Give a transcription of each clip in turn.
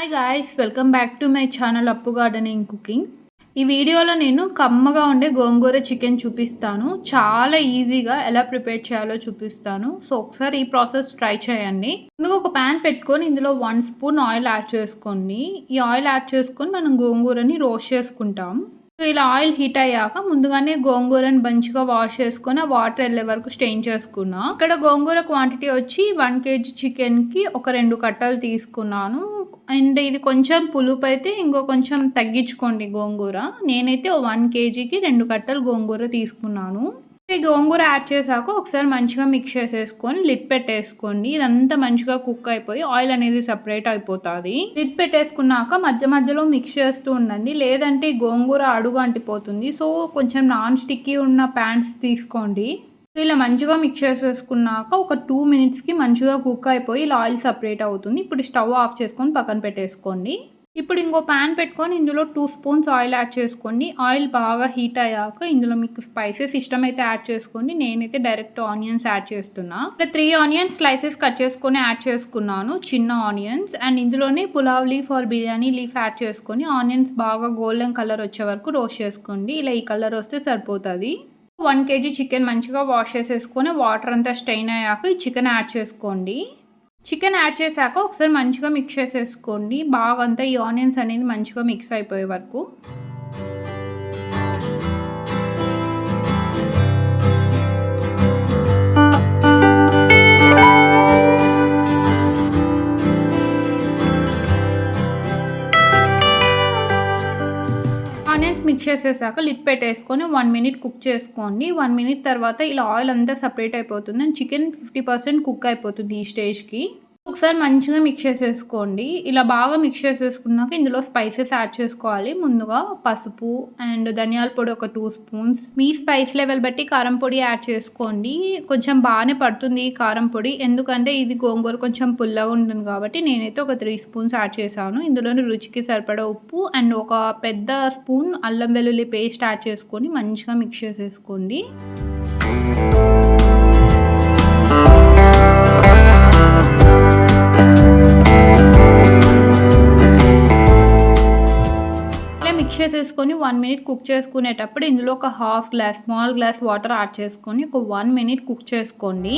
Hi guys, welcome back to my channel అప్పు gardening cooking. ఈ వీడియోలో నేను కమ్మగా ఉండే గోంగూర చికెన్ చూపిస్తాను. చాలా ఈజీగా ఎలా ప్రిపేర్ చేయాలో చూపిస్తాను. సో ఒకసారి ఈ ప్రాసెస్ ట్రై చేయండి. ముందుగా ఒక ప్యాన్ పెట్టుకొని ఇందులో 1 స్పూన్ ఆయిల్ యాడ్ చేసుకోండి. ఈ ఆయిల్ యాడ్ చేసుకొని మనం గోంగూరని రోస్ట్ చేసుకుంటాం. సో ఇలా ఆయిల్ హీట్ అయ్యాక ముందుగానే గోంగూరని మంచిగా వాష్ చేసుకొని ఆ వాటర్ వెళ్ళే వరకు స్టెయిన్ చేసుకున్నా. ఇక్కడ గోంగూర క్వాంటిటీ వచ్చి 1 kg చికెన్కి ఒక 2 కట్టలు తీసుకున్నాను. అండ్ ఇది కొంచెం పులుపు అయితే ఇంకో కొంచెం తగ్గించుకోండి గోంగూర. నేనైతే 1 kgకి 2 కట్టలు గోంగూర తీసుకున్నాను. ఈ గోంగూర యాడ్ చేశాక ఒకసారి మంచిగా మిక్స్ చేసేసుకొని లిడ్ పెట్టేసుకోండి. ఇదంతా మంచిగా కుక్ అయిపోయి ఆయిల్ అనేది సపరేట్ అయిపోతుంది. లిడ్ పెట్టేసుకున్నాక మధ్య మధ్యలో మిక్స్ చేస్తూ ఉండండి, లేదంటే గోంగూర అడుగు అంటిపోతుంది. సో కొంచెం నాన్ స్టిక్కీ ఉన్న ప్యాన్స్ తీసుకోండి. ఇలా మంచిగా మిక్స్ చేసేసుకున్నాక ఒక 2 minutesకి మంచిగా కుక్ అయిపోయి ఇలా ఆయిల్ సపరేట్ అవుతుంది. ఇప్పుడు స్టవ్ ఆఫ్ చేసుకొని పక్కన పెట్టేసుకోండి. ఇప్పుడు ఇంకో ప్యాన్ పెట్టుకొని ఇందులో 2 స్పూన్స్ ఆయిల్ యాడ్ చేసుకోండి. ఆయిల్ బాగా హీట్ అయ్యాక ఇందులో మీకు స్పైసెస్ ఇష్టమైతే యాడ్ చేసుకోండి. నేనైతే డైరెక్ట్ ఆనియన్స్ యాడ్ చేస్తున్నా. ఇక్కడ 3 ఆనియన్స్ స్లైసెస్ కట్ చేసుకొని యాడ్ చేసుకున్నాను, చిన్న ఆనియన్స్. అండ్ ఇందులోనే pulao leaf or biryani leaf add చేసుకొని ఆనియన్స్ బాగా గోల్డెన్ కలర్ వచ్చే వరకు రోస్ట్ చేసుకోండి. ఇలా ఈ కలర్ వస్తే సరిపోతుంది. 1 kg చికెన్ మంచిగా వాష్ చేసేసుకొని వాటర్ అంతా స్ట్రెయిన్ అయ్యాక ఈ చికెన్ యాడ్ చేసుకోండి. చికెన్ యాడ్ చేశాక ఒకసారి మంచిగా మిక్స్ చేసేసుకోండి. బాగా అంతా ఈ ఆనియన్స్ అనేది మంచిగా మిక్స్ అయిపోయే వరకు. ఆనియన్స్ మిక్స్ చేసేసాక లిడ్ పెట్టేసుకొని 1 minute కుక్ చేసుకోండి. 1 minute తర్వాత ఇలా ఆయిల్ అంతా సపరేట్ అయిపోతుంది అండ్ చికెన్ 50% కుక్ అయిపోతుంది ఈ స్టేజ్కి. ఒకసారి మంచిగా మిక్స్ చేసేసుకోండి. ఇలా బాగా మిక్స్ చేసేసుకున్నాక ఇందులో స్పైసెస్ యాడ్ చేసుకోవాలి. ముందుగా పసుపు అండ్ ధనియాల పొడి ఒక 2 స్పూన్స్. మీ స్పైస్ లెవెల్ బట్టి కారం పొడి యాడ్ చేసుకోండి. కొంచెం బాగానే పడుతుంది ఈ కారం పొడి, ఎందుకంటే ఇది గోంగూర కొంచెం పుల్లగా ఉంటుంది కాబట్టి నేనైతే ఒక 3 స్పూన్స్ యాడ్ చేశాను. ఇందులోనే రుచికి సరిపడా ఉప్పు అండ్ ఒక పెద్ద స్పూన్ అల్లం వెల్లుల్లి పేస్ట్ యాడ్ చేసుకొని మంచిగా మిక్స్ చేసేసుకోండి. చేసేసుకొని 1 minute కుక్ చేసుకునేటప్పుడు ఇందులో ఒక స్మాల్ గ్లాస్ వాటర్ యాడ్ చేసుకొని ఒక 1 minute కుక్ చేసుకోండి.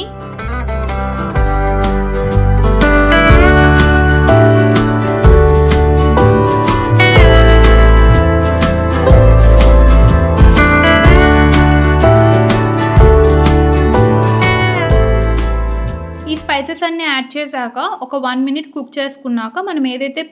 స్పైసెస్ అన్ని యాడ్ చేశాక ఒక 1 minute కుక్ చేసుకున్నాక మనం ఏదైతే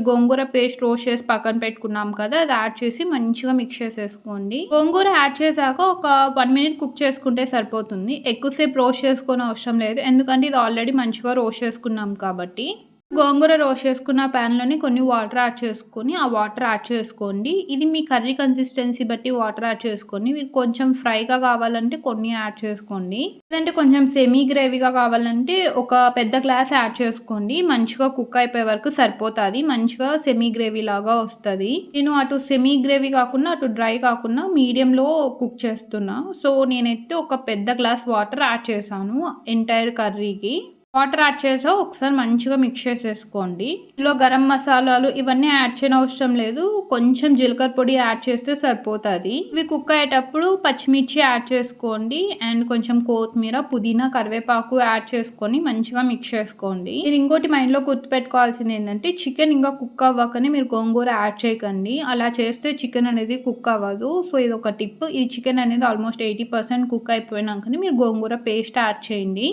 గోంగూర పేస్ట్ రోస్ట్ చేసి పక్కన పెట్టుకున్నాం కదా, అది యాడ్ చేసి మంచిగా మిక్స్ చేసేసుకోండి. గోంగూర యాడ్ చేశాక ఒక 1 minute కుక్ చేసుకుంటే సరిపోతుంది. ఎక్కువసేపు రోస్ట్ చేసుకునే అవసరం లేదు, ఎందుకంటే ఇది ఆల్రెడీ మంచిగా రోస్ట్ చేసుకున్నాం కాబట్టి. గోంగూర రోస్ట్ చేసుకున్న ప్యాన్లోని కొన్ని వాటర్ యాడ్ చేసుకొని ఆ వాటర్ యాడ్ చేసుకోండి. ఇది మీ కర్రీ కన్సిస్టెన్సీ బట్టి వాటర్ యాడ్ చేసుకోండి. మీరు కొంచెం ఫ్రైగా కావాలంటే కొన్ని యాడ్ చేసుకోండి, లేదంటే కొంచెం సెమీ గ్రేవీగా కావాలంటే ఒక పెద్ద గ్లాస్ యాడ్ చేసుకోండి. మంచిగా కుక్ అయిపోయే వరకు సరిపోతుంది, మంచిగా సెమీ గ్రేవీ లాగా వస్తుంది. నేను అటు సెమీ గ్రేవీ కాకుండా అటు డ్రై కాకుండా మీడియంలో కుక్ చేస్తున్నా. సో నేనైతే ఒక పెద్ద గ్లాస్ వాటర్ యాడ్ చేశాను ఎంటైర్ కర్రీకి. వాటర్ యాడ్ చేసా ఒకసారి మంచిగా మిక్స్ చేసేసుకోండి. ఇందులో గరం మసాలాలు ఇవన్నీ యాడ్ చేయని అవసరం లేదు, కొంచెం జీలకర్ర పొడి యాడ్ చేస్తే సరిపోతుంది. ఇవి కుక్ అయ్యేటప్పుడు పచ్చిమిర్చి యాడ్ చేసుకోండి అండ్ కొంచెం కొత్తిమీర, పుదీనా, కరివేపాకు యాడ్ చేసుకొని మంచిగా మిక్స్ చేసుకోండి. మీరు ఇంకోటి మైండ్లో గుర్తుపెట్టుకోవాల్సింది ఏంటంటే చికెన్ ఇంకా కుక్ అవ్వకనే మీరు గోంగూర యాడ్ చేయకండి. అలా చేస్తే చికెన్ అనేది కుక్ అవ్వదు. సో ఇది ఒక టిప్. ఈ చికెన్ అనేది ఆల్మోస్ట్ 80% కుక్ అయిపోయినాకనే మీరు గోంగూర పేస్ట్ యాడ్ చేయండి.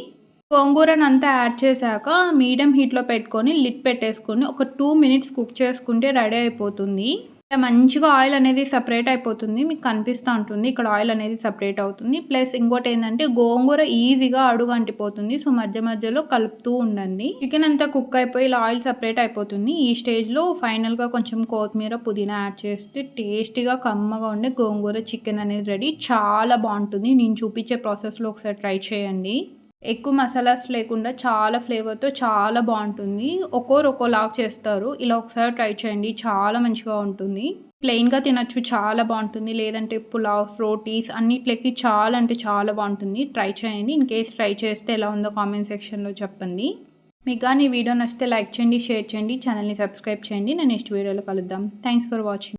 గోంగూరను అంతా యాడ్ చేశాక మీడియం హీట్లో పెట్టుకొని లిడ్ పెట్టేసుకొని ఒక 2 minutes కుక్ చేసుకుంటే రెడీ అయిపోతుంది. మంచిగా ఆయిల్ అనేది సపరేట్ అయిపోతుంది, మీకు కనిపిస్తూ ఉంటుంది ఇక్కడ ఆయిల్ అనేది సపరేట్ అవుతుంది. ప్లస్ ఇంకోటి ఏంటంటే గోంగూర ఈజీగా అడుగు అంటిపోతుంది. సో మధ్య మధ్యలో కలుపుతూ ఉండండి. చికెన్ అంతా కుక్ అయిపోయి ఇలా ఆయిల్ సపరేట్ అయిపోతుంది. ఈ స్టేజ్లో ఫైనల్గా కొంచెం కొత్తిమీర, పుదీనా యాడ్ చేస్తే టేస్టీగా కమ్మగా ఉండే గోంగూర చికెన్ అనేది రెడీ. చాలా బాగుంటుంది. నేను చూపించే ప్రాసెస్లో ఒకసారి ట్రై చేయండి. ఎక్కువ మసాలాస్ లేకుండా చాలా ఫ్లేవర్తో చాలా బాగుంటుంది. ఒక్కోలాగా చేస్తారు. ఇలా ఒకసారి ట్రై చేయండి, చాలా మంచిగా ఉంటుంది. ప్లెయిన్గా తినచ్చు, చాలా బాగుంటుంది. లేదంటే పులావ్, రోటీస్ అన్నిట్లకి చాలా అంటే చాలా బాగుంటుంది. ట్రై చేయండి. ఇన్ కేస్ ట్రై చేస్తే ఎలా ఉందో కామెంట్ సెక్షన్లో చెప్పండి. మీకు కానీ ఈ వీడియో నచ్చితే లైక్ చేయండి, షేర్ చేయండి, ఛానల్ని సబ్స్క్రైబ్ చేయండి. నేను నెక్స్ట్ వీడియోలో కలుద్దాం. Thanks for watching.